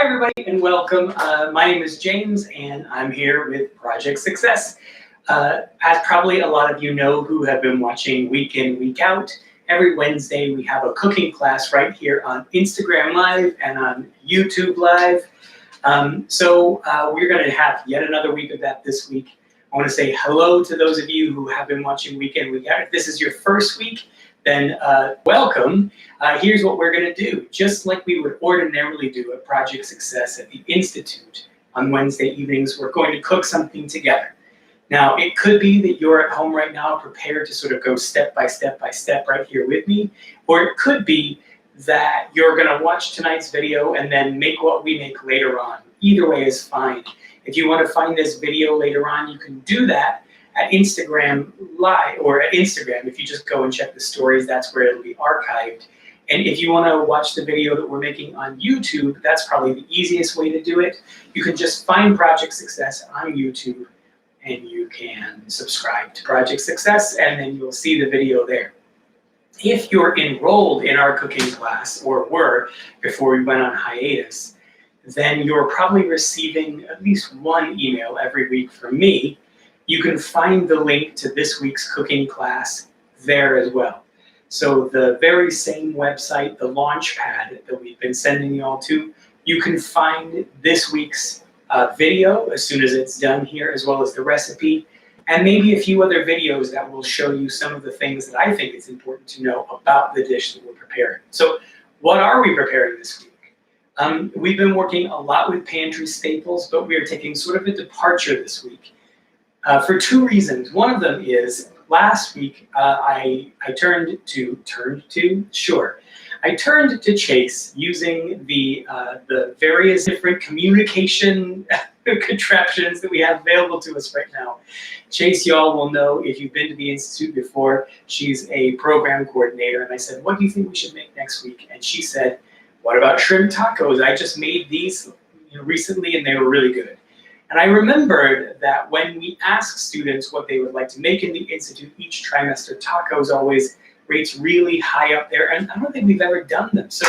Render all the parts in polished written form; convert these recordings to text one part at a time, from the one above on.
Hi everybody and welcome. My name is James and I'm here with Project Success. As probably a lot of you know who have been watching week in, week out, every Wednesday we have a cooking class right here on Instagram Live and on YouTube Live. We're going to have yet another week of that this week. I want to say hello to those of you who have been watching week in, week out. If this is your first week, then welcome. Here's what we're going to do. Just like we would ordinarily do at Project Success at the Institute on Wednesday evenings, we're going to cook something together. Now, it could be that you're at home right now prepared to sort of go step by step by step right here with me, or it could be that you're going to watch tonight's video and then make what we make later on. Either way is fine. If you want to find this video later on, you can do that at Instagram Live, or at Instagram. If you just go and check the stories, that's where it'll be archived. And if you want to watch the video that we're making on YouTube, that's probably the easiest way to do it. You can just find Project Success on YouTube and you can subscribe to Project Success and then you'll see the video there. If you're enrolled in our cooking class, or were before we went on hiatus, then you're probably receiving at least one email every week from me. You can find the link to this week's cooking class there as well. So the very same website, the Launchpad that we've been sending you all to, you can find this week's video as soon as it's done here, as well as the recipe, and maybe a few other videos that will show you some of the things that I think it's important to know about the dish that we're preparing. So what are we preparing this week? We've been working a lot with pantry staples, but we are taking sort of a departure this week for two reasons. One of them is last week I turned to Chase using the various different communication contraptions that we have available to us right now. Chase, y'all will know if you've been to the Institute before, she's a program coordinator, and I said, what do you think we should make next week? And she said, what about shrimp tacos? I just made these recently and they were really good. And I remembered that when we ask students what they would like to make in the Institute each trimester, tacos always rates really high up there, and I don't think we've ever done them. So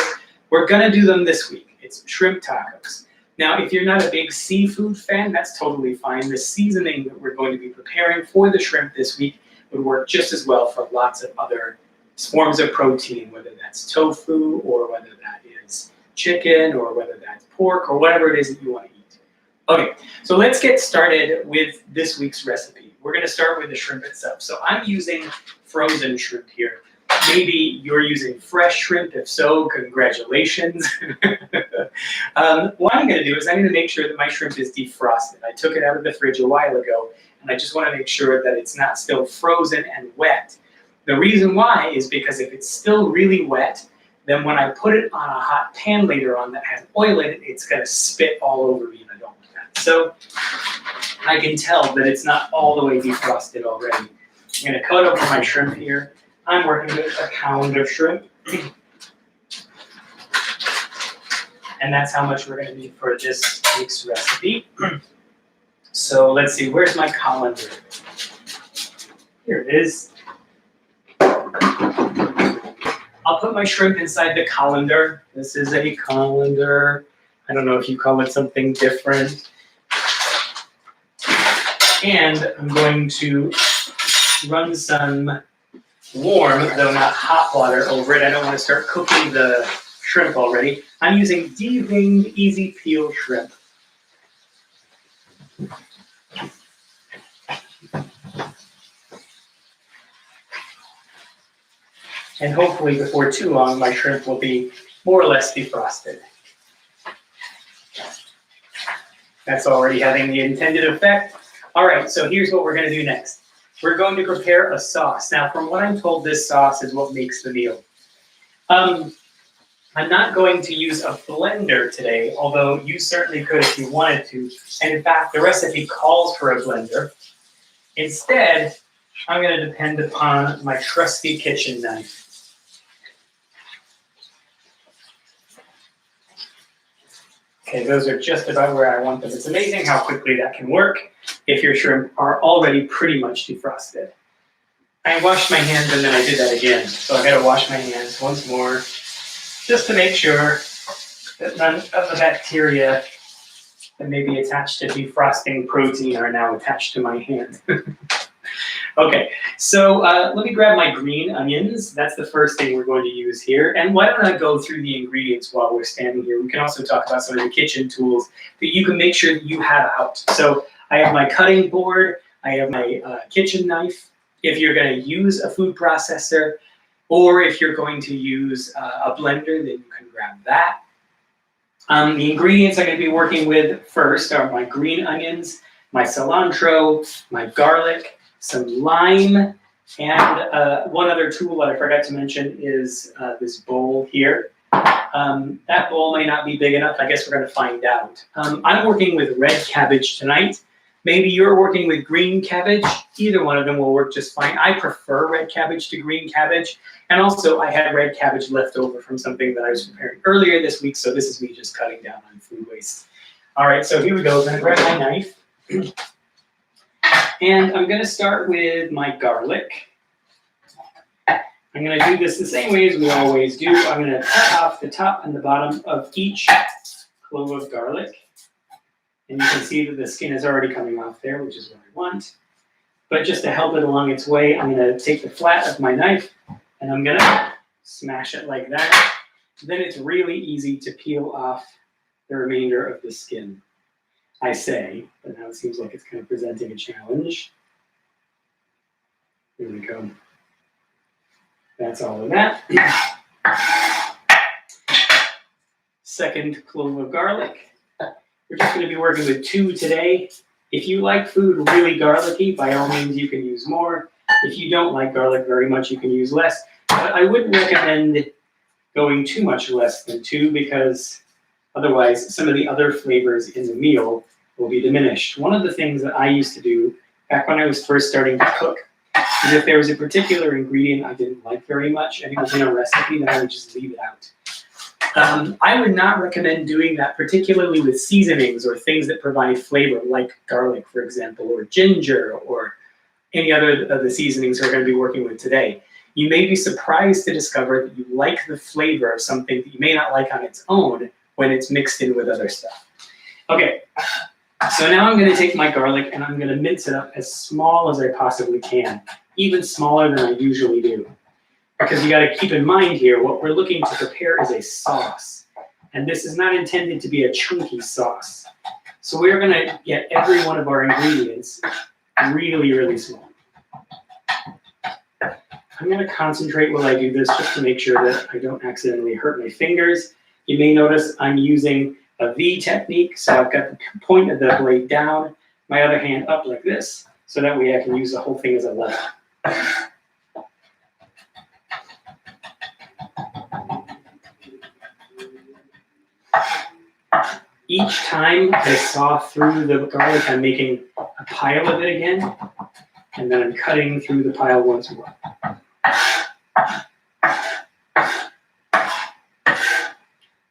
we're gonna do them this week. It's shrimp tacos. Now, if you're not a big seafood fan, that's totally fine. The seasoning that we're going to be preparing for the shrimp this week would work just as well for lots of other forms of protein, whether that's tofu, or whether that is chicken, or whether that's pork, or whatever it is that you want to eat. Okay, so let's get started with this week's recipe. We're going to start with the shrimp itself. So I'm using frozen shrimp here. Maybe you're using fresh shrimp. If so, congratulations. What I'm going to do is I'm going to make sure that my shrimp is defrosted. I took it out of the fridge a while ago, and I just want to make sure that it's not still frozen and wet. The reason why is because if it's still really wet, then when I put it on a hot pan later on that has oil in it, it's going to spit all over me, and I don't want that. So I can tell that it's not all the way defrosted already. I'm going to cut open my shrimp here. I'm working with a pound of shrimp. And that's how much we're going to need for this week's recipe. So let's see, where's my colander? Here it is. I'll put my shrimp inside the colander. This is a colander. I don't know if you call it something different. And I'm going to run some warm, though not hot water over it. I don't want to start cooking the shrimp already. I'm using de-veined, easy peel shrimp. And hopefully before too long, my shrimp will be more or less defrosted. That's already having the intended effect. All right, so here's what we're going to do next. We're going to prepare a sauce. Now, from what I'm told, this sauce is what makes the meal. I'm not going to use a blender today, although you certainly could if you wanted to. And in fact, the recipe calls for a blender. Instead, I'm going to depend upon my trusty kitchen knife. Okay, those are just about where I want them. It's amazing how quickly that can work if your shrimp are already pretty much defrosted. I washed my hands and then I did that again. So I gotta wash my hands once more just to make sure that none of the bacteria that may be attached to defrosting protein are now attached to my hand. Okay, so let me grab my green onions. That's the first thing we're going to use here. And why don't I go through the ingredients while we're standing here? We can also talk about some of the kitchen tools that you can make sure that you have out. So I have my cutting board, I have my kitchen knife. If you're going to use a food processor, or if you're going to use a blender, then you can grab that. The ingredients I'm going to be working with first are my green onions, my cilantro, my garlic, some lime, and one other tool that I forgot to mention is this bowl here. That bowl may not be big enough. I guess we're going to find out. I'm working with red cabbage tonight. Maybe you're working with green cabbage. Either one of them will work just fine. I prefer red cabbage to green cabbage. And also, I had red cabbage left over from something that I was preparing earlier this week, so this is me just cutting down on food waste. All right, so here we go. I'm going to grab my knife. And I'm going to start with my garlic. I'm going to do this the same way as we always do. I'm going to cut off the top and the bottom of each clove of garlic. And you can see that the skin is already coming off there, which is what I want. But just to help it along its way, I'm going to take the flat of my knife and I'm going to smash it like that. Then it's really easy to peel off the remainder of the skin. I say, but now it seems like it's kind of presenting a challenge. Here we go. That's all of that. Second clove of garlic. We're just going to be working with 2 today. If you like food really garlicky, by all means you can use more. If you don't like garlic very much, you can use less. But I wouldn't recommend going too much less than 2 because otherwise some of the other flavors in the meal will be diminished. One of the things that I used to do back when I was first starting to cook is if there was a particular ingredient I didn't like very much and it was in a recipe, then I would just leave it out. I would not recommend doing that, particularly with seasonings or things that provide flavor, like garlic, for example, or ginger, or any other of the seasonings we're going to be working with today. You may be surprised to discover that you like the flavor of something that you may not like on its own when it's mixed in with other stuff. Okay, so now I'm going to take my garlic and I'm going to mince it up as small as I possibly can, even smaller than I usually do. Because you got to keep in mind here, what we're looking to prepare is a sauce. And this is not intended to be a chunky sauce. So we're going to get every one of our ingredients really, really small. I'm going to concentrate while I do this just to make sure that I don't accidentally hurt my fingers. You may notice I'm using a V technique. So I've got the point of the blade down, my other hand up like this, so that way I can use the whole thing as a lever. Each time I saw through the garlic, I'm making a pile of it again, and then I'm cutting through the pile once more.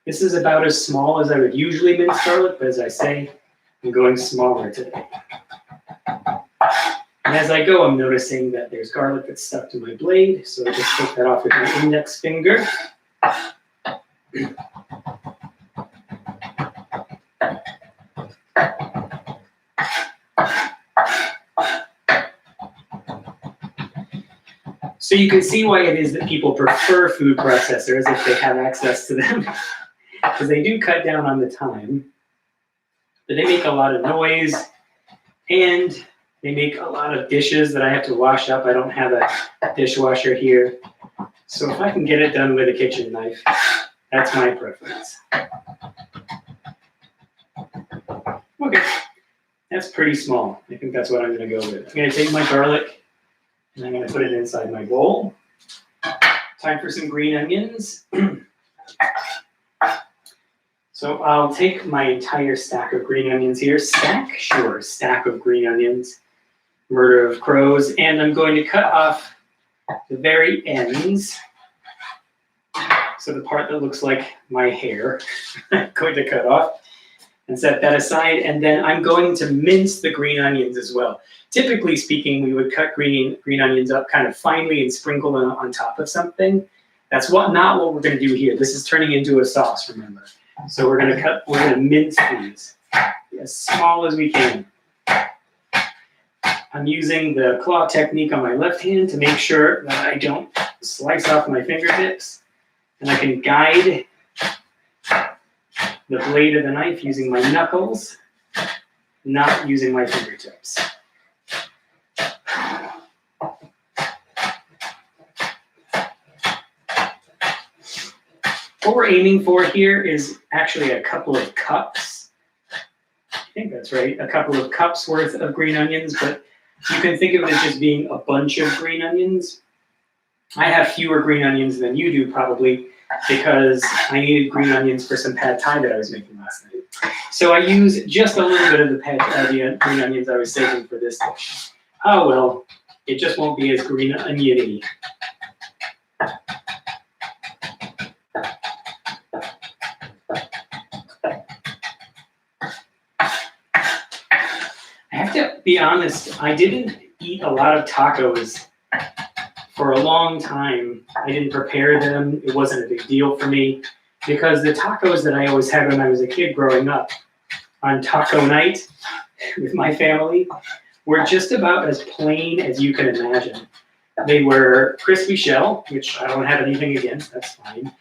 This is about as small as I would usually mince garlic, but as I say, I'm going smaller today. And as I go, I'm noticing that there's garlic that's stuck to my blade, so I just take that off with my index finger. So you can see why it is that people prefer food processors if they have access to them, because they do cut down on the time, but they make a lot of noise, and they make a lot of dishes that I have to wash up. I don't have a dishwasher here, so if I can get it done with a kitchen knife, that's my preference. Okay, that's pretty small. I think that's what I'm going to go with. I'm going to take my garlic, and I'm going to put it inside my bowl. Time for some green onions. So I'll take my entire stack of green onions here. Stack? Sure, stack of green onions. Murder of crows. And I'm going to cut off the very ends. So the part that looks like my hair, I'm going to cut off and set that aside. And then I'm going to mince the green onions as well. Typically speaking, we would cut green onions up kind of finely and sprinkle them on top of something. That's not what we're going to do here. This is turning into a sauce, remember. So we're gonna mince these as small as we can. I'm using the claw technique on my left hand to make sure that I don't slice off my fingertips, and I can guide the blade of the knife using my knuckles, not using my fingertips. What we're aiming for here is actually a couple of cups. I think that's right, a couple of cups worth of green onions, but you can think of it as just being a bunch of green onions. I have fewer green onions than you do probably, because I needed green onions for some pad thai that I was making last night. So I use just a little bit of the green onions I was saving for this dish. Oh well, it just won't be as green oniony. I have to be honest, I didn't eat a lot of tacos for a long time. I didn't prepare them. It wasn't a big deal for me, because the tacos that I always had when I was a kid growing up on taco night with my family were just about as plain as you can imagine. They were crispy shell, which I don't have anything against, that's fine.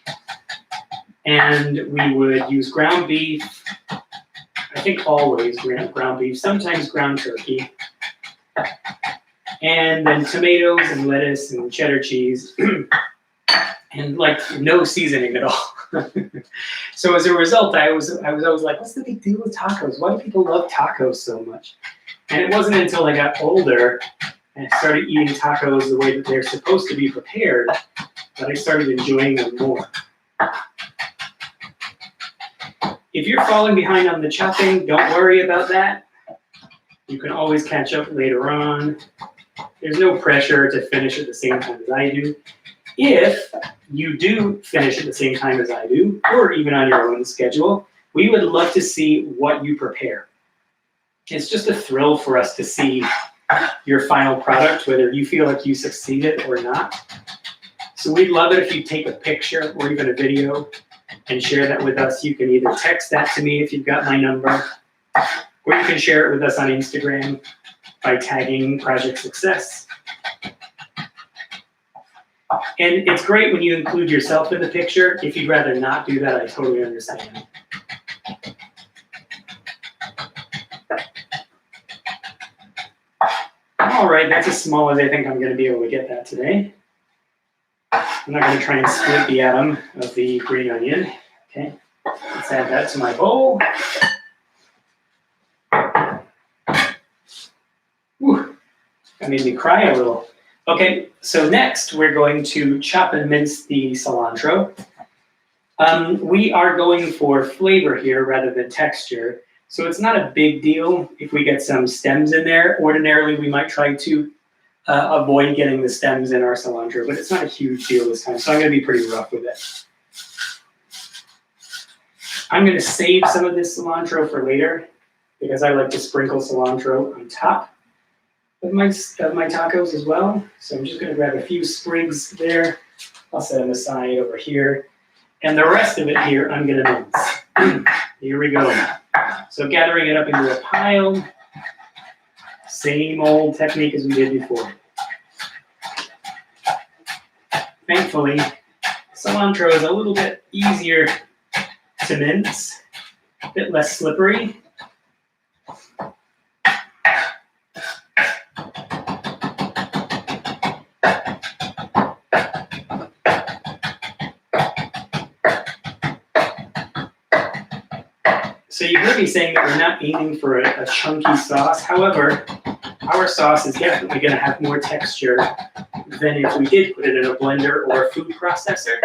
And we would use ground beef, I think always ground beef, sometimes ground turkey, and then tomatoes and lettuce and cheddar cheese, and like no seasoning at all. So as a result, I was always like, what's the big deal with tacos? Why do people love tacos so much? And it wasn't until I got older and I started eating tacos the way that they're supposed to be prepared that I started enjoying them more. If you're falling behind on the chopping, don't worry about that. You can always catch up later on. There's no pressure to finish at the same time as I do. If you do finish at the same time as I do, or even on your own schedule, we would love to see what you prepare. It's just a thrill for us to see your final product, whether you feel like you succeeded or not. So we'd love it if you take a picture or even a video and share that with us. You can either text that to me if you've got my number, or you can share it with us on Instagram by tagging Project Success. And it's great when you include yourself in the picture. If you'd rather not do that, I totally understand. All right, that's as small as I think I'm going to be able to get that today. I'm not going to try and split the atom of the green onion. Okay, let's add that to my bowl. Whew, that made me cry a little. Okay, so next we're going to chop and mince the cilantro. We are going for flavor here rather than texture, so it's not a big deal if we get some stems in there. Ordinarily, we might try to avoid getting the stems in our cilantro, but it's not a huge deal this time, so I'm going to be pretty rough with it. I'm going to save some of this cilantro for later, because I like to sprinkle cilantro on top of my tacos as well. So I'm just going to grab a few sprigs there. I'll set them aside over here. And the rest of it here, I'm going to mince. Here we go. So gathering it up into a pile. Same old technique as we did before. Thankfully, cilantro is a little bit easier to mince, a bit less slippery. So you heard me saying that we're not aiming for a chunky sauce. However, our sauce is definitely going to have more texture than if we did put it in a blender or a food processor,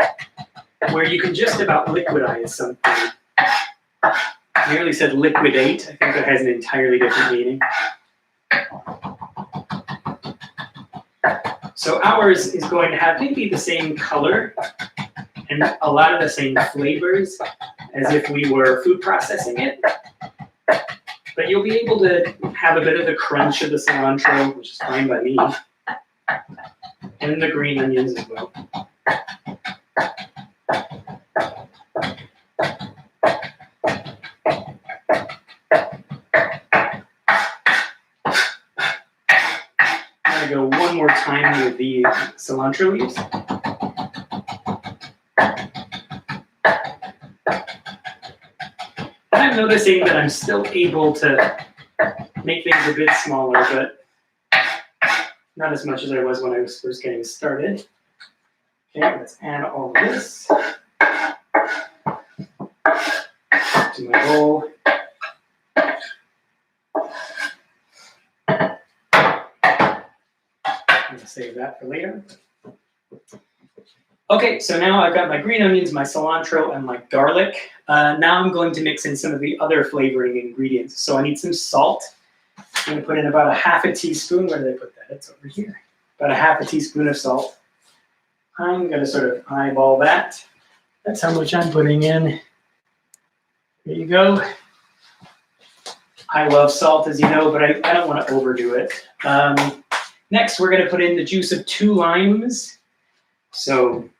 where you can just about liquidize something. I nearly said liquidate. I think that has an entirely different meaning. So ours is going to have maybe the same color and a lot of the same flavors as if we were food processing it. But you'll be able to have a bit of the crunch of the cilantro, which is fine by me, and the green onions as well. the cilantro leaves. And I'm noticing that I'm still able to make things a bit smaller, but not as much as I was when I was first getting started. Okay, let's add all of this to my bowl. I'm going to save that for later. Okay, so now I've got my green onions, my cilantro, and my garlic. Now I'm going to mix in some of the other flavoring ingredients. So I need some salt. I'm going to put in about a half a teaspoon. Where did I put that? It's over here. About a half a teaspoon of salt. I'm going to sort of eyeball that. That's how much I'm putting in. There you go. I love salt, as you know, but I don't want to overdo it. Next, we're going to put in the juice of 2 limes. So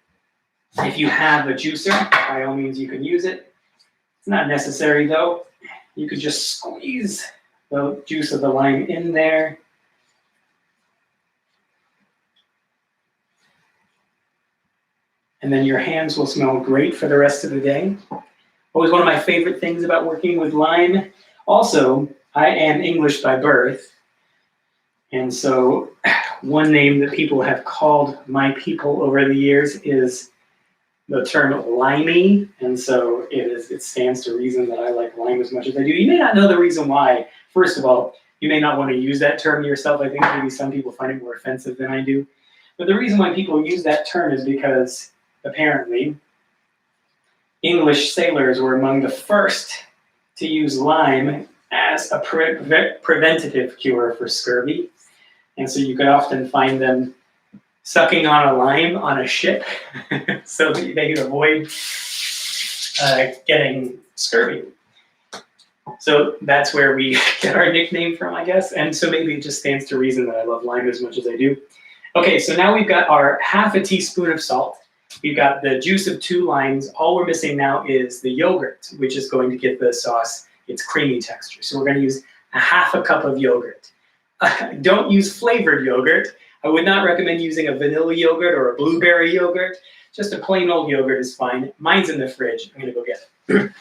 if you have a juicer, by all means, you can use it. It's not necessary, though. You could just squeeze the juice of the lime in there. And then your hands will smell great for the rest of the day. Always one of my favorite things about working with lime. Also, I am English by birth. And so one name that people have called my people over the years is the term limey. And so it stands to reason that I like lime as much as I do. You may not know the reason why. First of all, you may not want to use that term yourself. I think maybe some people find it more offensive than I do. But the reason why people use that term is because apparently English sailors were among the first to use lime as a preventative cure for scurvy. And so you could often find them sucking on a lime on a ship so that they could avoid getting scurvy. So that's where we get our nickname from, I guess. And so maybe it just stands to reason that I love lime as much as I do. Okay, so now we've got our half a teaspoon of salt. We've got the juice of 2 limes. All we're missing now is the yogurt, which is going to give the sauce its creamy texture. So we're going to use a half a cup of yogurt. Don't use flavored yogurt. I would not recommend using a vanilla yogurt or a blueberry yogurt. Just a plain old yogurt is fine. Mine's in the fridge. I'm going to go get it.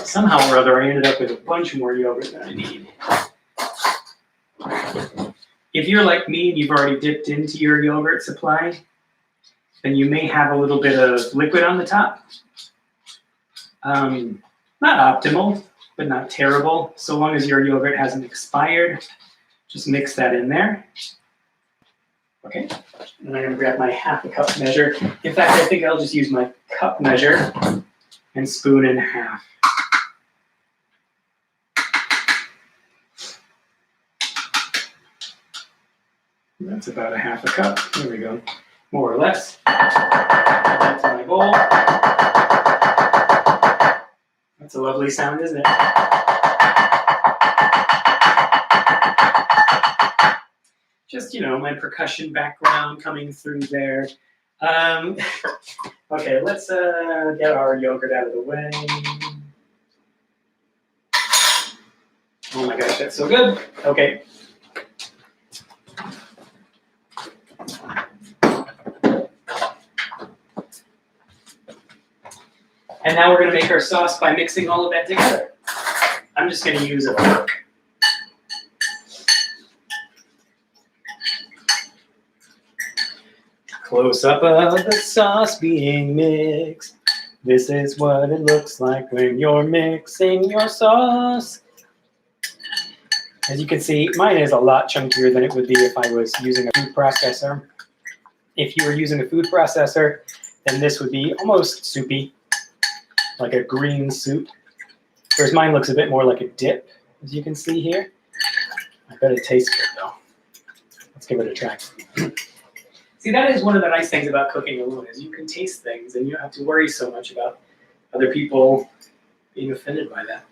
Somehow or other, I ended up with a bunch more yogurt than I need. If you're like me and you've already dipped into your yogurt supply, then you may have a little bit of liquid on the top. Not optimal, but not terrible. So long as your yogurt hasn't expired, just mix that in there. Okay, and I'm going to grab my half a cup measure. In fact, I think I'll just use my cup measure and spoon in half. That's about a half a cup. There we go. More or less. Add that to my bowl. That's a lovely sound, isn't it? Just, you know, my percussion background coming through there. Okay, let's get our yogurt out of the way. Oh my gosh, that's so good. Okay. And now we're going to make our sauce by mixing all of that together. I'm just going to use a fork. Close up of the sauce being mixed. This is what it looks like when you're mixing your sauce. As you can see, mine is a lot chunkier than it would be if I was using a food processor. If you were using a food processor, then this would be almost soupy, like a green soup. Whereas mine looks a bit more like a dip, as you can see here. I bet it tastes good though. Let's give it a try. See, that is one of the nice things about cooking alone, is you can taste things and you don't have to worry so much about other people being offended by that.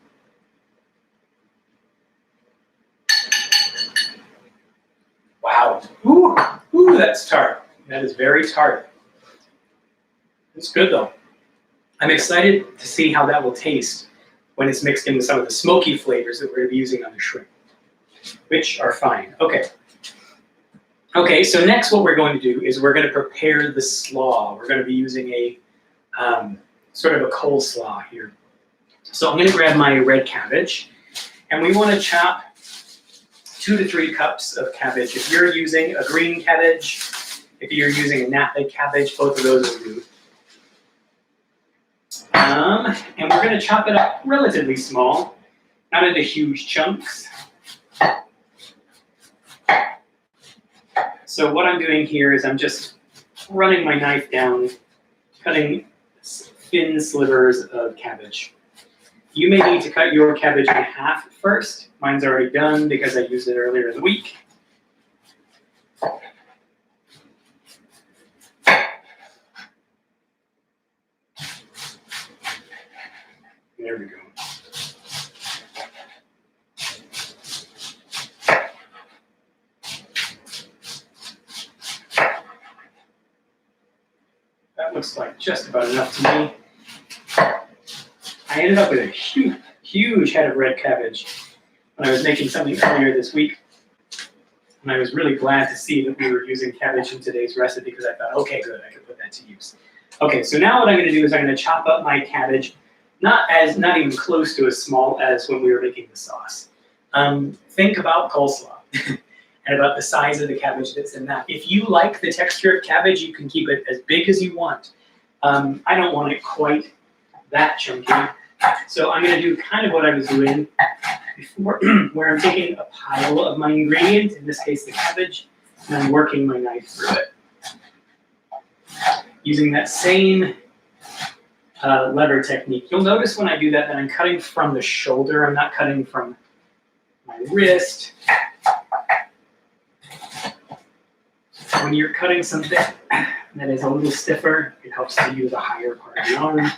Wow. Ooh, that's tart. That is very tart. It's good though. I'm excited to see how that will taste when it's mixed in with some of the smoky flavors that we're using on the shrimp, which are fine. Okay. Okay, so next what we're going to do is we're going to prepare the slaw. We're going to be using a sort of a coleslaw here. So I'm going to grab my red cabbage, and we want to chop 2 to 3 cups of cabbage. If you're using a green cabbage, if you're using a napa cabbage, both of those will do. And we're going to chop it up relatively small, not into huge chunks. So what I'm doing here is I'm just running my knife down, cutting thin slivers of cabbage. You may need to cut your cabbage in half first. Mine's already done because I used it earlier in the week. There we go. That looks like just about enough to me. I ended up with a huge head of red cabbage when I was making something earlier this week. And I was really glad to see that we were using cabbage in today's recipe because I thought, okay, good, I can put that to use. Okay, so now what I'm going to do is I'm going to chop up my cabbage, not even close to as small as when we were making the sauce. Think about coleslaw and about the size of the cabbage that's in that. If you like the texture of cabbage, you can keep it as big as you want. I don't want it quite that chunky. So I'm going to do kind of what I was doing before, where I'm taking a pile of my ingredients, in this case the cabbage, and I'm working my knife through it. Using that same lever technique. You'll notice when I do that I'm cutting from the shoulder. I'm not cutting from my wrist. When you're cutting something that is a little stiffer, it helps to use a higher part of the arm.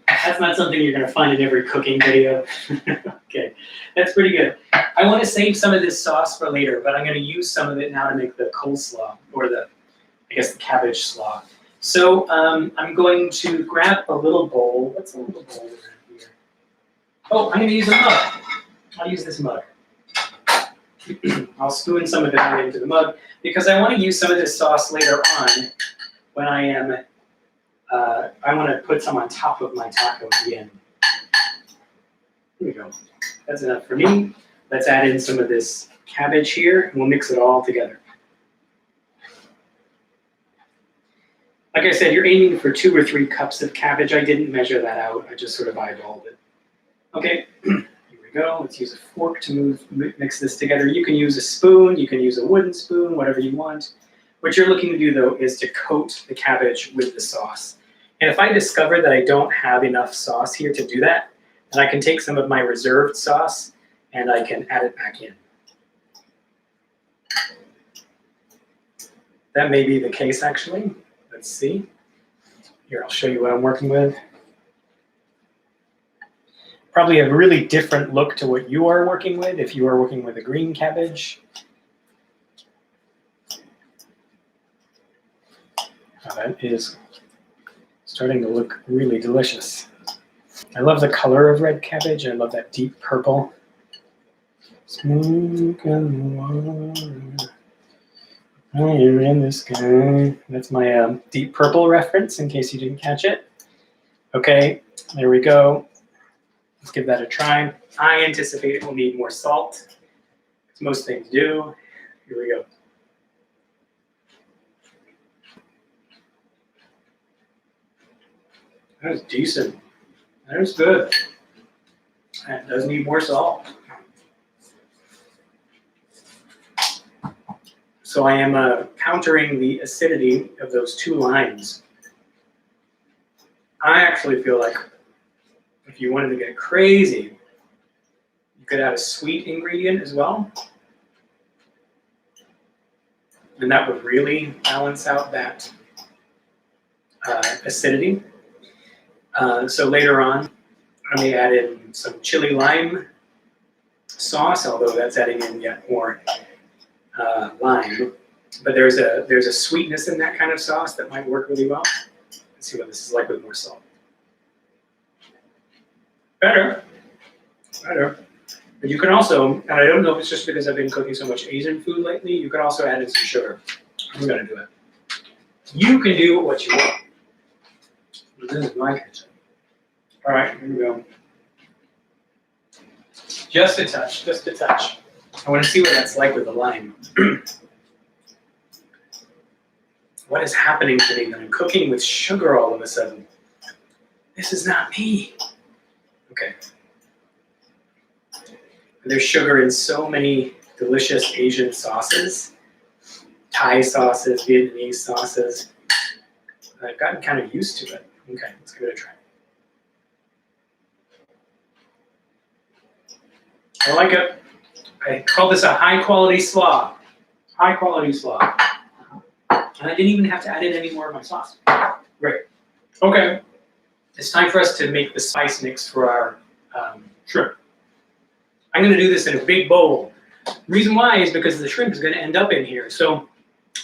That's not something you're going to find in every cooking video. Okay, that's pretty good. I want to save some of this sauce for later, but I'm going to use some of it now to make the coleslaw, or the cabbage slaw. So I'm going to grab a little bowl. What's a little bowl around here? Oh, I'm going to use a mug. I'll use this mug. I'll spoon some of it into the mug because I want to use some of this sauce later on when I want to put some on top of my taco at the end. Here we go. That's enough for me. Let's add in some of this cabbage here, and we'll mix it all together. Like I said, you're aiming for 2 or 3 cups of cabbage. I didn't measure that out. I just sort of eyeballed it. Okay, here we go. Let's use a fork to mix this together. You can use a spoon. You can use a wooden spoon, whatever you want. What you're looking to do, though, is to coat the cabbage with the sauce. And if I discover that I don't have enough sauce here to do that, then I can take some of my reserved sauce and I can add it back in. That may be the case, actually. Let's see. Here, I'll show you what I'm working with. Probably a really different look to what you are working with if you are working with a green cabbage. Oh, that is starting to look really delicious. I love the color of red cabbage. I love that deep purple. Smoke and water. Fire in the sky. That's my deep purple reference in case you didn't catch it. Okay, there we go. Let's give that a try. I anticipate it will need more salt, as most things do. Here we go. That was decent. That was good. That does need more salt. So I am countering the acidity of those 2 limes. I actually feel like if you wanted to get crazy, you could add a sweet ingredient as well. And that would really balance out that acidity. So later on, I may add in some chili lime sauce, although that's adding in yet more lime, but there's a sweetness in that kind of sauce that might work really well. Let's see what this is like with more salt. Better. But you can also, and I don't know if it's just because I've been cooking so much Asian food lately, you can also add in some sugar. I'm gonna do it. You can do what you want. This is my kitchen. All right, here we go. Just a touch, just a touch. I want to see what that's like with the lime. What is happening to me that I'm cooking with sugar all of a sudden? This is not me. Okay. There's sugar in so many delicious Asian sauces. Thai sauces, Vietnamese sauces. I've gotten kind of used to it. Okay, let's give it a try. I like it. I call this a high-quality slaw. High-quality slaw. And I didn't even have to add in any more of my sauce. Great. Okay. It's time for us to make the spice mix for our shrimp. I'm going to do this in a big bowl. The reason why is because the shrimp is going to end up in here. So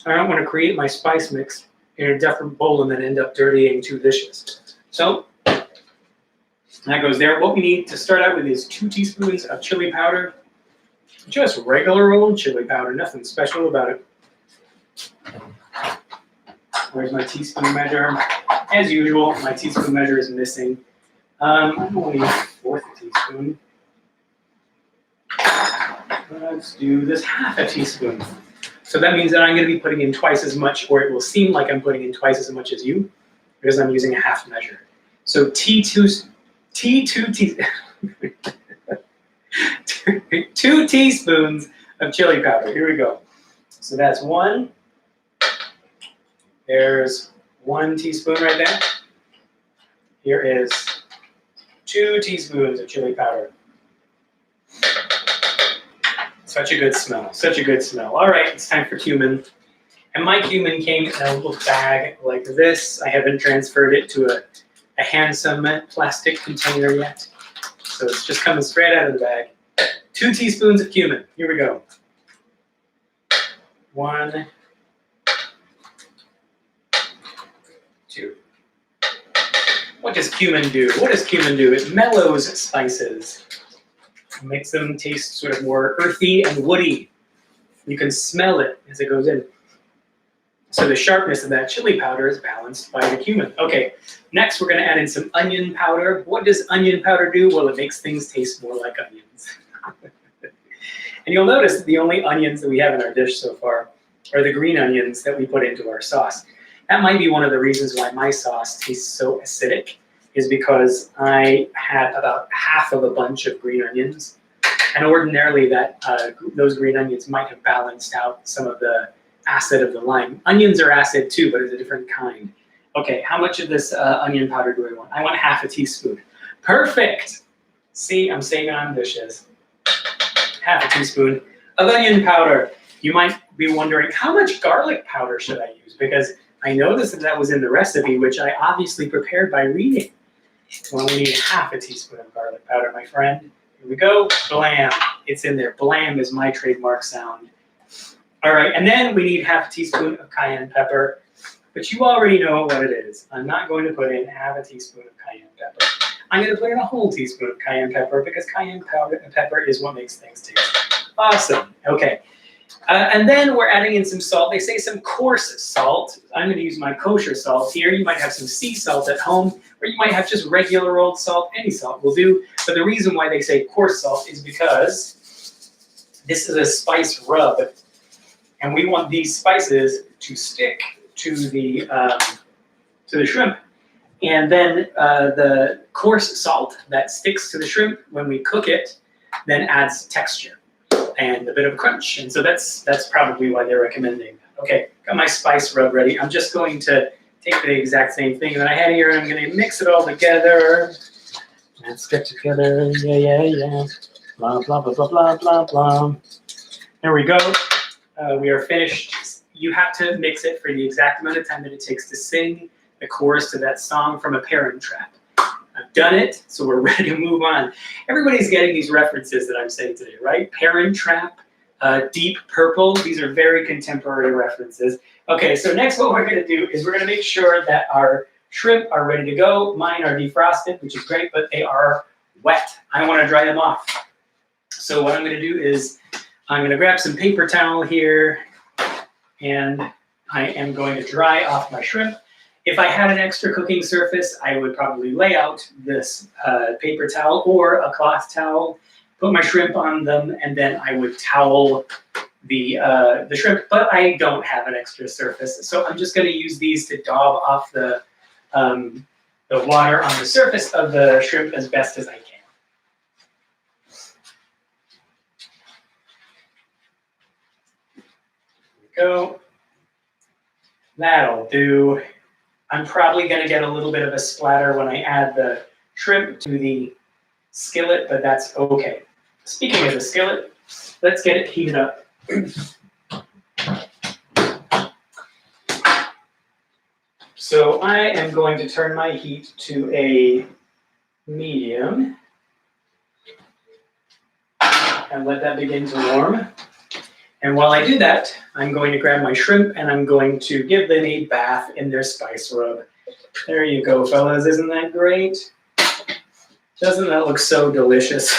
I don't want to create my spice mix in a different bowl and then end up dirtying 2 dishes. So that goes there. What we need to start out with is 2 teaspoons of chili powder. Just regular old chili powder, nothing special about it. Where's my teaspoon measure? As usual, my teaspoon measure is missing. I'm only 1/4 teaspoon. Let's do this 1/2 teaspoon. So that means that I'm going to be putting in twice as much, or it will seem like I'm putting in twice as much as you, because I'm using a 1/2 measure. So 2 teaspoons of chili powder. Here we go. So that's 1. There's 1 teaspoon right there. Here is 2 teaspoons of chili powder. Such a good smell, such a good smell. All right, it's time for cumin. And my cumin came in a little bag like this. I haven't transferred it to a handsome plastic container yet. So it's just coming straight out of the bag. 2 teaspoons of cumin. Here we go. 1, 2. What does cumin do? What does cumin do? It mellows spices. It makes them taste sort of more earthy and woody. You can smell it as it goes in. So the sharpness of that chili powder is balanced by the cumin. Okay, next we're going to add in some onion powder. What does onion powder do? Well, it makes things taste more like onions. And you'll notice that the only onions that we have in our dish so far are the green onions that we put into our sauce. That might be one of the reasons why my sauce tastes so acidic, is because I had about 1/2 of a bunch of green onions. And ordinarily those green onions might have balanced out some of the acid of the lime. Onions are acid too, but it's a different kind. Okay, how much of this onion powder do I want? I want 1/2 teaspoon. Perfect! See, I'm saving on dishes. 1/2 teaspoon of onion powder. You might be wondering, how much garlic powder should I use? Because I noticed that was in the recipe, which I obviously prepared by reading. Well, we need 1/2 teaspoon of garlic powder, my friend. Here we go. Blam. It's in there. Blam is my trademark sound. All right, and then we need 1/2 teaspoon of cayenne pepper, but you already know what it is. I'm not going to put in 1/2 teaspoon of cayenne pepper. I'm going to put in a whole teaspoon of cayenne pepper because cayenne pepper is what makes things taste awesome. Okay. And then we're adding in some salt. They say some coarse salt. I'm going to use my kosher salt here. You might have some sea salt at home, or you might have just regular old salt. Any salt will do. But the reason why they say coarse salt is because this is a spice rub, and we want these spices to stick to the shrimp. And then the coarse salt that sticks to the shrimp when we cook it then adds texture and a bit of crunch. And so that's probably why they're recommending that. Okay, got my spice rub ready. I'm just going to take the exact same thing that I had here, and I'm going to mix it all together. Let's get together, yeah. Blah, blah, blah, blah, blah, blah, blah. There we go. We are finished. You have to mix it for the exact amount of time that it takes to sing the chorus to that song from A Parent Trap. I've done it, so we're ready to move on. Everybody's getting these references that I'm saying today, right? Parent Trap, deep purple. These are very contemporary references. Okay, so next what we're gonna do is we're gonna make sure that our shrimp are ready to go. Mine are defrosted, which is great, but they are wet. I wanna dry them off. So what I'm gonna do is I'm gonna grab some paper towel here and I am going to dry off my shrimp. If I had an extra cooking surface, I would probably lay out this paper towel or a cloth towel, put my shrimp on them, and then I would towel the shrimp, but I don't have an extra surface. So I'm just gonna use these to daub off the water on the surface of the shrimp as best as I can. There we go. That'll do. I'm probably going to get a little bit of a splatter when I add the shrimp to the skillet, but that's okay. Speaking of the skillet, let's get it heated up. So I am going to turn my heat to a medium and let that begin to warm. And while I do that, I'm going to grab my shrimp and I'm going to give them a bath in their spice rub. There you go, fellas. Isn't that great? Doesn't that look so delicious?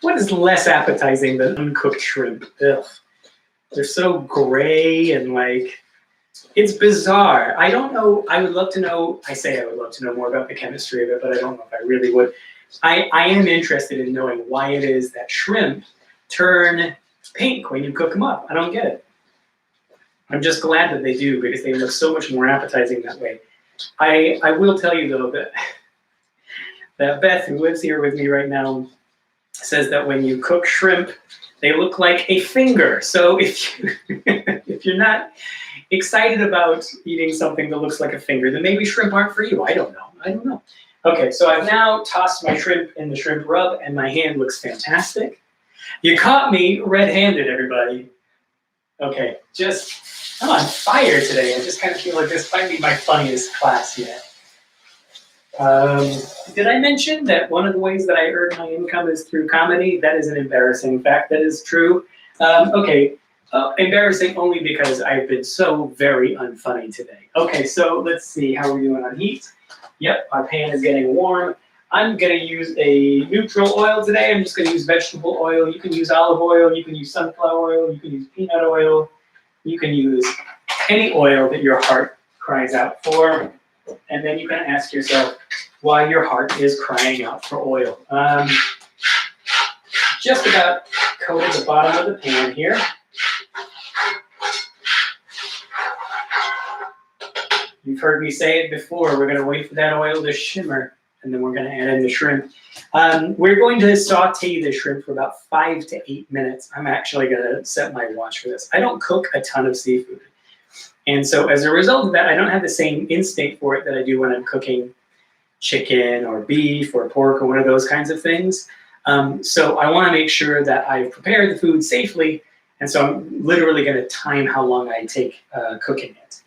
What is less appetizing than uncooked shrimp? Ugh. They're so gray and like, it's bizarre. I don't know. I would love to know. I say I would love to know more about the chemistry of it, but I don't know if I really would. I am interested in knowing why it is that shrimp turn pink when you cook them up. I don't get it. I'm just glad that they do because they look so much more appetizing that way. I will tell you though that Beth, who lives here with me right now, says that when you cook shrimp, they look like a finger. So if you're not excited about eating something that looks like a finger, then maybe shrimp aren't for you. I don't know. Okay, so I've now tossed my shrimp in the shrimp rub and my hand looks fantastic. You caught me red-handed, everybody. Okay, I'm on fire today. I just kind of feel like this might be my funniest class yet. Did I mention that one of the ways that I earn my income is through comedy? That is an embarrassing fact. That is true. Embarrassing only because I've been so very unfunny today. Okay, so let's see how we're doing on heat. Yep, our pan is getting warm. I'm going to use a neutral oil today. I'm just going to use vegetable oil. You can use olive oil. You can use sunflower oil. You can use peanut oil. You can use any oil that your heart cries out for. And then you can ask yourself why your heart is crying out for oil. Just about coated the bottom of the pan here. You've heard me say it before. We're going to wait for that oil to shimmer. And then we're going to add in the shrimp. We're going to saute the shrimp for about 5 to 8 minutes. I'm actually going to set my watch for this. I don't cook a ton of seafood. And so as a result of that, I don't have the same instinct for it that I do when I'm cooking chicken or beef or pork or one of those kinds of things. So I want to make sure that I've prepared the food safely. And so I'm literally going to time how long I take cooking it.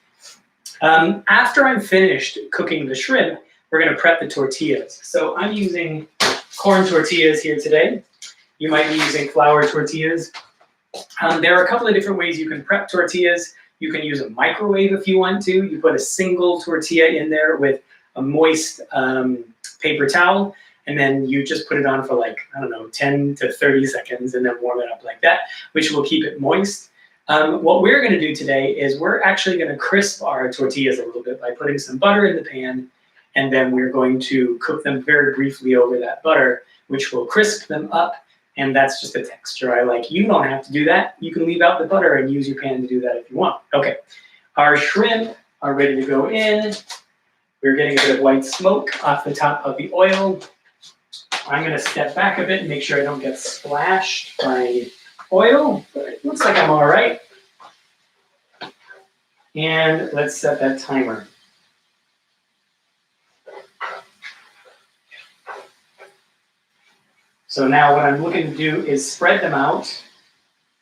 After I'm finished cooking the shrimp, we're going to prep the tortillas. So I'm using corn tortillas here today. You might be using flour tortillas. There are a couple of different ways you can prep tortillas. You can use a microwave if you want to. You put a single tortilla in there with a moist paper towel, and then you just put it on for like, 10 to 30 seconds and then warm it up like that, which will keep it moist. What we're going to do today is we're actually going to crisp our tortillas a little bit by putting some butter in the pan. And then we're going to cook them very briefly over that butter, which will crisp them up. And that's just a texture I like. You don't have to do that. You can leave out the butter and use your pan to do that if you want. Okay, our shrimp are ready to go in. We're getting a bit of white smoke off the top of the oil. I'm going to step back a bit and make sure I don't get splashed by oil. But it looks like I'm all right. And let's set that timer. So now what I'm looking to do is spread them out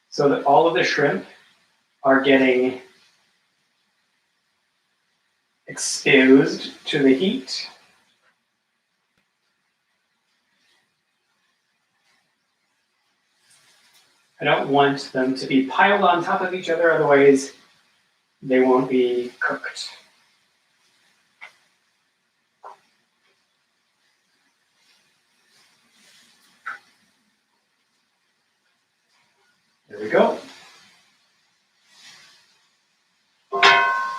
so that all of the shrimp are getting exposed to the heat. I don't want them to be piled on top of each other, otherwise they won't be cooked. There we go.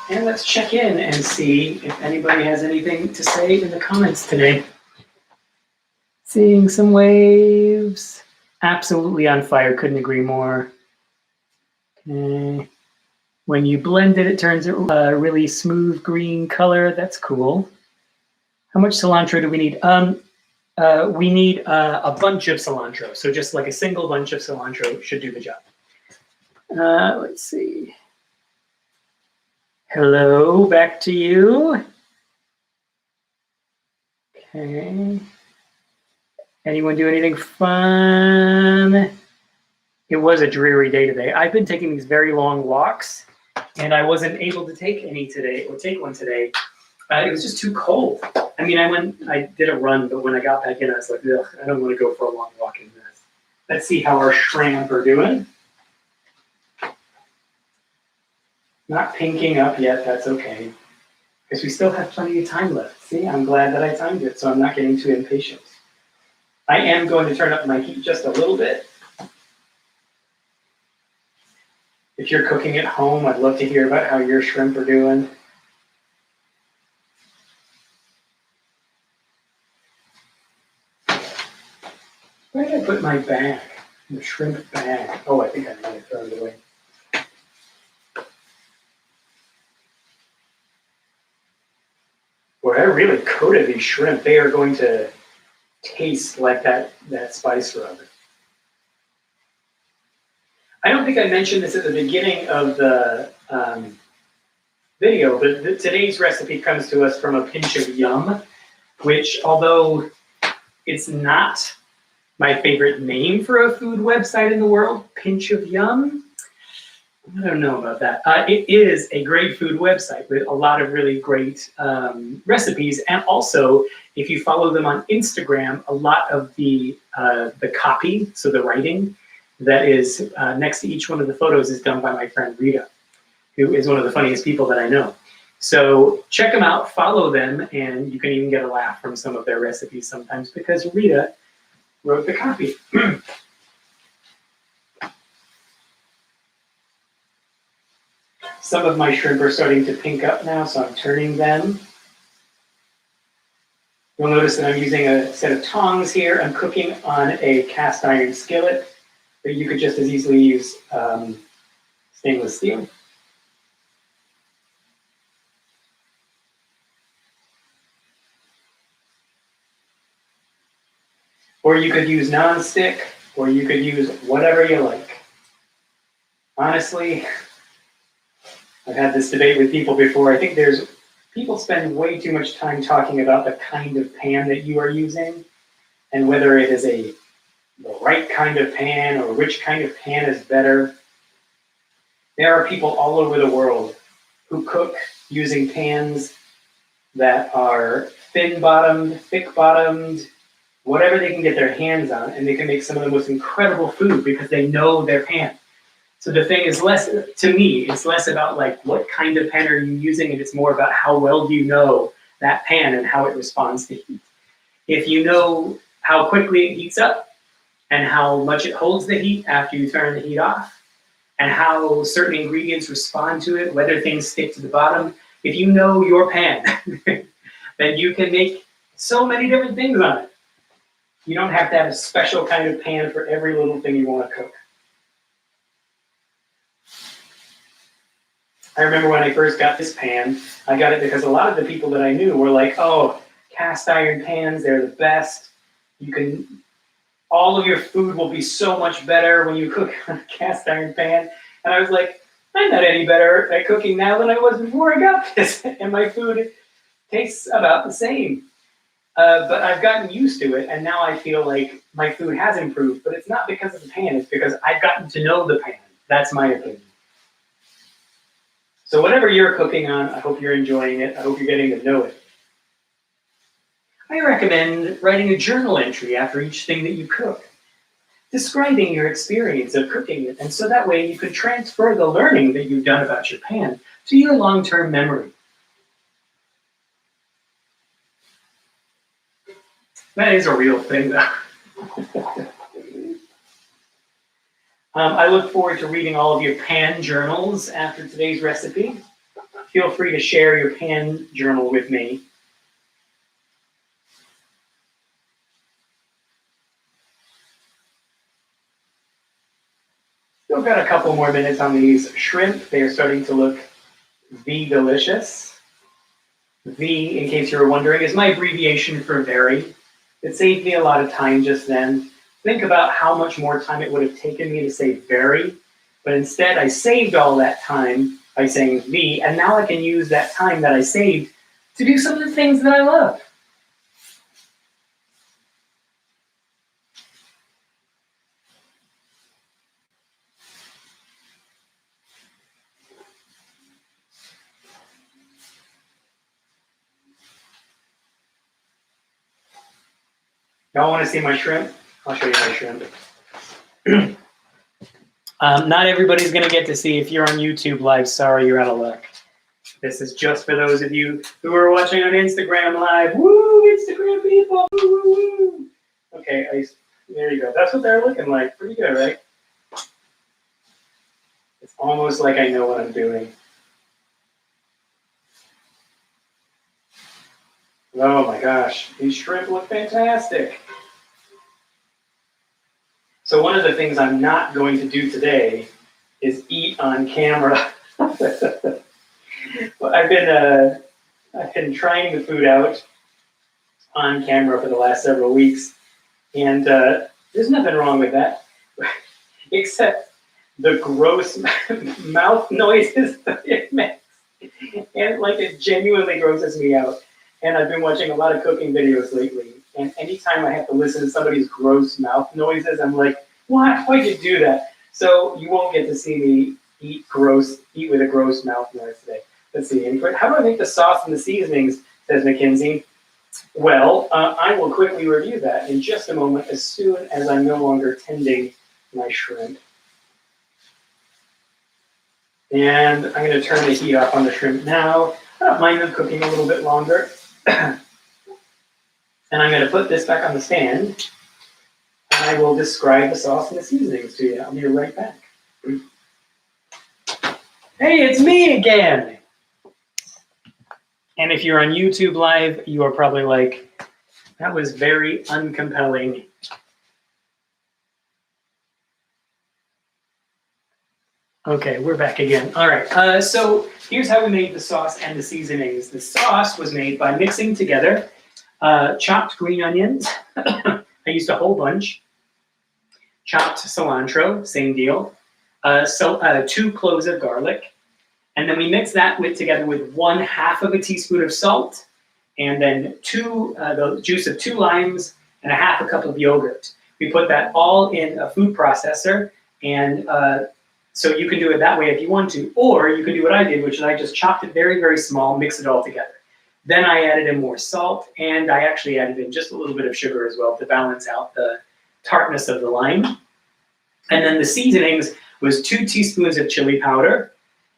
And let's check in and see if anybody has anything to say in the comments today. Seeing some waves. Absolutely on fire, couldn't agree more. Okay. When you blend it, it turns a really smooth green color. That's cool. How much cilantro do we need? We need a bunch of cilantro. So just like a single bunch of cilantro should do the job. Let's see. Hello, back to you. Okay. Anyone do anything fun? It was a dreary day today. I've been taking these very long walks, and I wasn't able to take any today, or take one today. It was just too cold. I mean, I did a run, but when I got back in, I was like, ugh, I don't want to go for a long walk in this. Let's see how our shrimp are doing. Not pinking up yet, that's okay. Because we still have plenty of time left. See, I'm glad that I timed it, so I'm not getting too impatient. I am going to turn up my heat just a little bit. If you're cooking at home, I'd love to hear about how your shrimp are doing. Where did I put my bag? The shrimp bag. Oh, I think I might have thrown it away. Boy, I really coated these shrimp. They are going to taste like that spice rub. I don't think I mentioned this at the beginning of the video, but today's recipe comes to us from A Pinch of Yum, which, although it's not my favorite name for a food website in the world, Pinch of Yum, I don't know about that. It is a great food website with a lot of really great recipes, and also, if you follow them on Instagram, a lot of the copy, so the writing that is next to each one of the photos is done by my friend Rita, who is one of the funniest people that I know. So check them out, follow them, and you can even get a laugh from some of their recipes sometimes because Rita wrote the copy. Some of my shrimp are starting to pink up now, so I'm turning them. You'll notice that I'm using a set of tongs here. I'm cooking on a cast iron skillet, but you could just as easily use stainless steel. Or you could use nonstick, or you could use whatever you like. Honestly, I've had this debate with people before. I think people spend way too much time talking about the kind of pan that you are using and whether it is the right kind of pan or which kind of pan is better. There are people all over the world who cook using pans that are thin-bottomed, thick-bottomed, whatever they can get their hands on, and they can make some of the most incredible food because they know their pan. So the thing is to me, it's less about like what kind of pan are you using, and it's more about how well do you know that pan and how it responds to heat. If you know how quickly it heats up and how much it holds the heat after you turn the heat off, and how certain ingredients respond to it, whether things stick to the bottom, if you know your pan, then you can make so many different things on it. You don't have to have a special kind of pan for every little thing you want to cook. I remember when I first got this pan, I got it because a lot of the people that I knew were like, oh, cast iron pans, they're the best. All of your food will be so much better when you cook on a cast iron pan. And I was like, I'm not any better at cooking now than I was before I got this. And my food tastes about the same. But I've gotten used to it, and now I feel like my food has improved. But it's not because of the pan, it's because I've gotten to know the pan. That's my opinion. So whatever you're cooking on, I hope you're enjoying it. I hope you're getting to know it. I recommend writing a journal entry after each thing that you cook. describing your experience of cooking it. And so that way you can transfer the learning that you've done about your pan to your long-term memory. That is a real thing, though. I look forward to reading all of your pan journals after today's recipe. Feel free to share your pan journal with me. Still got a couple more minutes on these shrimp. They are starting to look V-delicious. V, in case you were wondering, is my abbreviation for very. It saved me a lot of time just then. Think about how much more time it would have taken me to say very, but instead I saved all that time by saying V, and now I can use that time that I saved to do some of the things that I love. Y'all want to see my shrimp? I'll show you my shrimp. Not everybody's going to get to see. If you're on YouTube Live, sorry, you're out of luck. This is just for those of you who are watching on Instagram Live. Woo, Instagram people! Woo, woo, woo. Okay, there you go. That's what they're looking like. Pretty good, right? It's almost like I know what I'm doing. Oh my gosh, these shrimp look fantastic. So one of the things I'm not going to do today is eat on camera. Well, I've been trying the food out on camera for the last several weeks, and there's nothing wrong with that, except the gross mouth noises that it makes, and like it genuinely grosses me out. And I've been watching a lot of cooking videos lately, and anytime I have to listen to somebody's gross mouth noises, I'm like, why'd you do that? So you won't get to see me eat with a gross mouth noise today. Let's see, how do I make the sauce and the seasonings, says Mackenzie. Well, I will quickly review that in just a moment as soon as I'm no longer tending my shrimp. And I'm going to turn the heat off on the shrimp now. I don't mind them cooking a little bit longer. And I'm going to put this back on the stand. And I will describe the sauce and the seasonings to you. I'll be right back. Hey, it's me again! And if you're on YouTube Live, you are probably like, that was very uncompelling. Okay, we're back again. All right, so here's how we made the sauce and the seasonings. The sauce was made by mixing together chopped green onions. I used a whole bunch. Chopped cilantro, same deal. 2 cloves of garlic. And then we mix that together with 1/2 teaspoon of salt, and then the juice of 2 limes and 1/2 cup of yogurt. We put that all in a food processor, and so you can do it that way if you want to, or you can do what I did, which is I just chopped it very, very small, mix it all together. Then I added in more salt, and I actually added in just a little bit of sugar as well to balance out the tartness of the lime. And then the seasonings was 2 teaspoons of chili powder.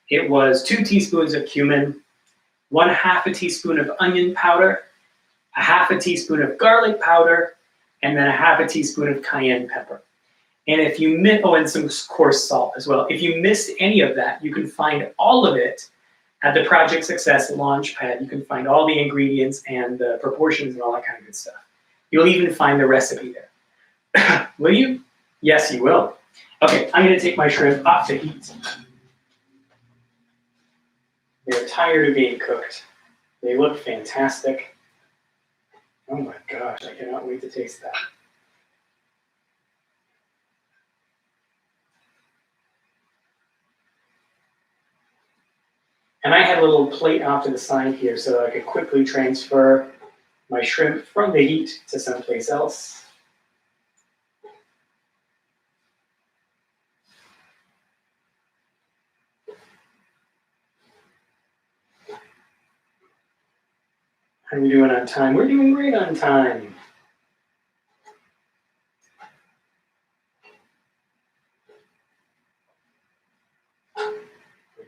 It was 2 teaspoons of cumin, 1/2 teaspoon of onion powder, 1/2 teaspoon of garlic powder, and then 1/2 teaspoon of cayenne pepper. And if you and some coarse salt as well. If you missed any of that, you can find all of it at the Project Success Launchpad. You can find all the ingredients and the proportions and all that kind of good stuff. You'll even find the recipe there. Will you? Yes, you will. Okay, I'm going to take my shrimp off the heat. They're tired of being cooked. They look fantastic. Oh my gosh, I cannot wait to taste that. And I had a little plate off to the side here so that I could quickly transfer my shrimp from the heat to someplace else. How are we doing on time? We're doing great on time.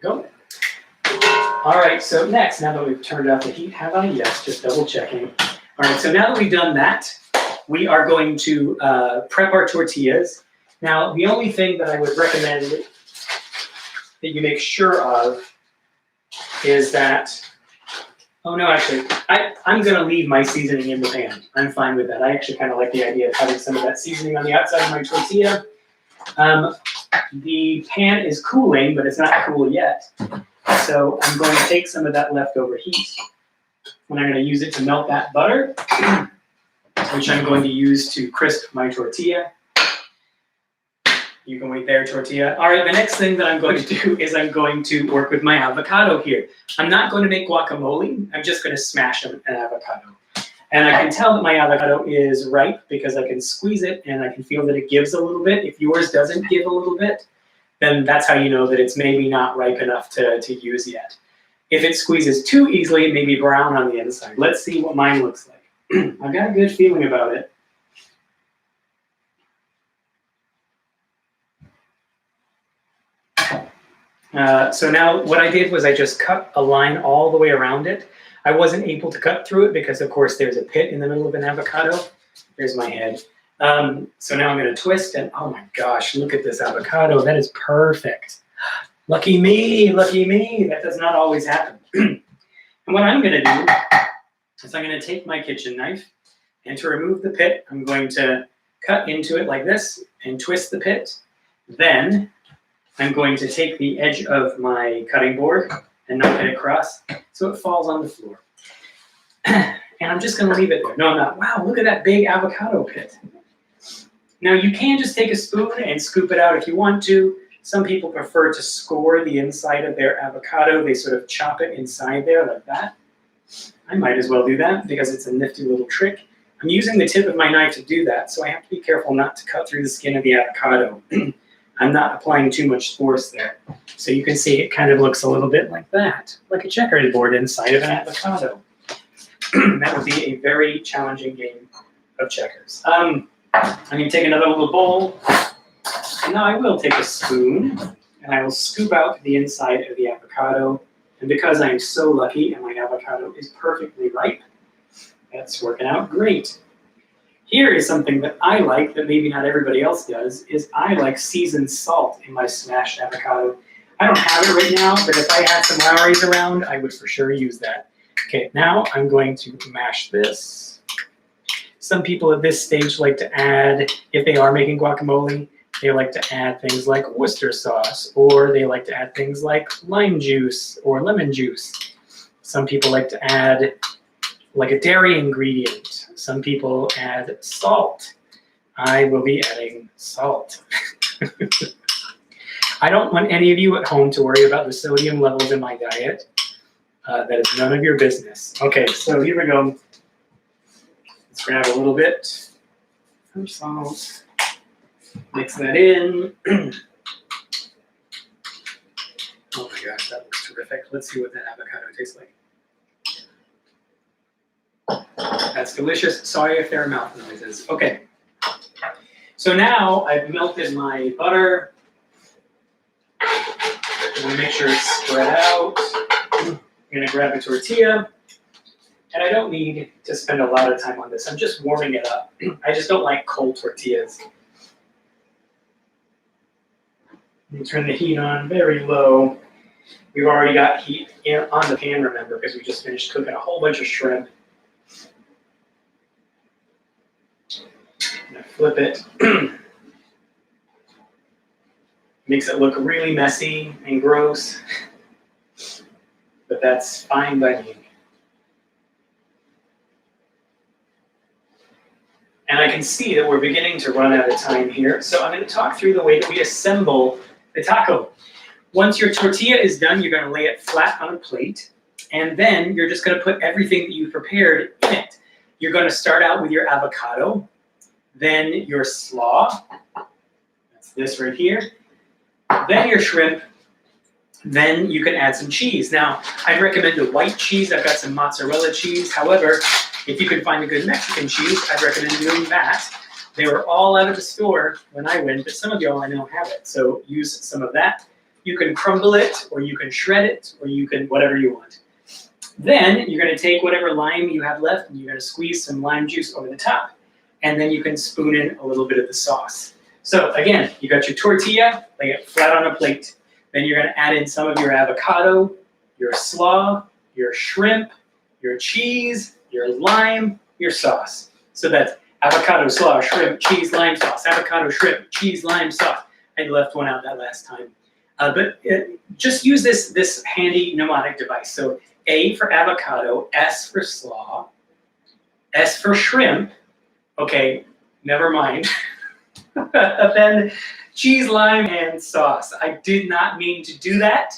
we go. All right, so next, now that we've turned off the heat, have I? Yes, just double checking. All right, so now that we've done that, we are going to prep our tortillas. Now, the only thing that I would recommend that you make sure of is that, oh no, actually, I'm gonna leave my seasoning in the pan. I'm fine with that. I actually kind of like the idea of having some of that seasoning on the outside of my tortilla. The pan is cooling, but it's not cool yet. So I'm going to take some of that leftover heat and I'm going to use it to melt that butter, which I'm going to use to crisp my tortilla. You can wait there, tortilla. All right, the next thing that I'm going to do is I'm going to work with my avocado here. I'm not going to make guacamole. I'm just going to smash an avocado. And I can tell that my avocado is ripe because I can squeeze it and I can feel that it gives a little bit. If yours doesn't give a little bit, then that's how you know that it's maybe not ripe enough to use yet. If it squeezes too easily, it may be brown on the inside. Let's see what mine looks like. I've got a good feeling about it. So now what I did was I just cut a line all the way around it. I wasn't able to cut through it because, of course, there's a pit in the middle of an avocado. There's my head. So now I'm going to twist, and oh my gosh, look at this avocado. That is perfect. Lucky me, lucky me. That does not always happen. And what I'm going to do is I'm going to take my kitchen knife, and to remove the pit, I'm going to cut into it like this and twist the pit. Then I'm going to take the edge of my cutting board and knock it across so it falls on the floor. And I'm just going to leave it there. No, I'm not. Wow, look at that big avocado pit. Now, you can just take a spoon and scoop it out if you want to. Some people prefer to score the inside of their avocado. They sort of chop it inside there like that. I might as well do that because it's a nifty little trick. I'm using the tip of my knife to do that, so I have to be careful not to cut through the skin of the avocado. I'm not applying too much force there. So you can see it kind of looks a little bit like that, like a checkerboard inside of an avocado. That would be a very challenging game of checkers. I'm going to take another little bowl, and now I will take a spoon, and I will scoop out the inside of the avocado. And because I'm so lucky and my avocado is perfectly ripe, that's working out great. Here is something that I like that maybe not everybody else does, is I like seasoned salt in my smashed avocado. I don't have it right now, but if I had some Lowry's around, I would for sure use that. Okay, now I'm going to mash this. Some people at this stage like to add, if they are making guacamole, they like to add things like Worcester sauce, or they like to add things like lime juice or lemon juice. Some people like to add like a dairy ingredient. Some people add salt. I will be adding salt. I don't want any of you at home to worry about the sodium levels in my diet. That is none of your business. Okay, so here we go. Let's grab a little bit of salt. Mix that in. Oh my gosh, that looks terrific. Let's see what that avocado tastes like. That's delicious. Sorry if there are mouth noises. Okay. So now I've melted my butter. I'm going to make sure it's spread out. I'm going to grab a tortilla. And I don't need to spend a lot of time on this. I'm just warming it up. I just don't like cold tortillas. You turn the heat on very low. We've already got heat on the pan, remember, because we just finished cooking a whole bunch of shrimp. I'm going to flip it. Makes it look really messy and gross, but that's fine by me. And I can see that we're beginning to run out of time here, so I'm going to talk through the way that we assemble the taco. Once your tortilla is done, you're going to lay it flat on a plate, and then you're just going to put everything that you've prepared in it. You're going to start out with your avocado, then your slaw, that's this right here, then your shrimp, then you can add some cheese. Now, I'd recommend a white cheese. I've got some mozzarella cheese. However, if you can find a good Mexican cheese, I'd recommend doing that. They were all out of the store when I went, but some of y'all I know have it, so use some of that. You can crumble it, or you can shred it, or you can whatever you want. Then you're going to take whatever lime you have left, and you're going to squeeze some lime juice over the top, and then you can spoon in a little bit of the sauce. So again, you got your tortilla, lay it flat on a plate. Then you're going to add in some of your avocado, your slaw, your shrimp, your cheese, your lime, your sauce. So that's avocado, slaw, shrimp, cheese, lime sauce. Avocado, shrimp, cheese, lime sauce. I left one out that last time. Just use this handy mnemonic device. So A for avocado, S for slaw, S for shrimp. Okay, never mind. Then cheese, lime, and sauce. I did not mean to do that.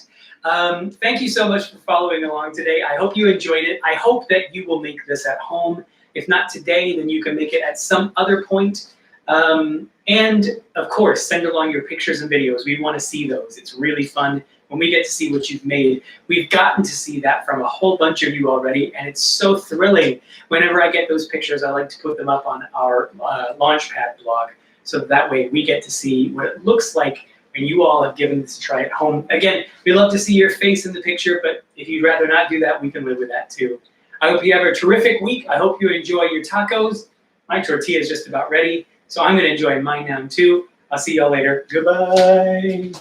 Thank you so much for following along today. I hope you enjoyed it. I hope that you will make this at home. If not today, then you can make it at some other point. And of course, send along your pictures and videos. We want to see those. It's really fun when we get to see what you've made. We've gotten to see that from a whole bunch of you already, and it's so thrilling. Whenever I get those pictures, I like to put them up on our Launchpad blog, so that way we get to see what it looks like when you all have given this a try at home. Again, we love to see your face in the picture, but if you'd rather not do that, we can live with that too. I hope you have a terrific week. I hope you enjoy your tacos. My tortilla is just about ready, so I'm going to enjoy mine now too. I'll see y'all later. Goodbye.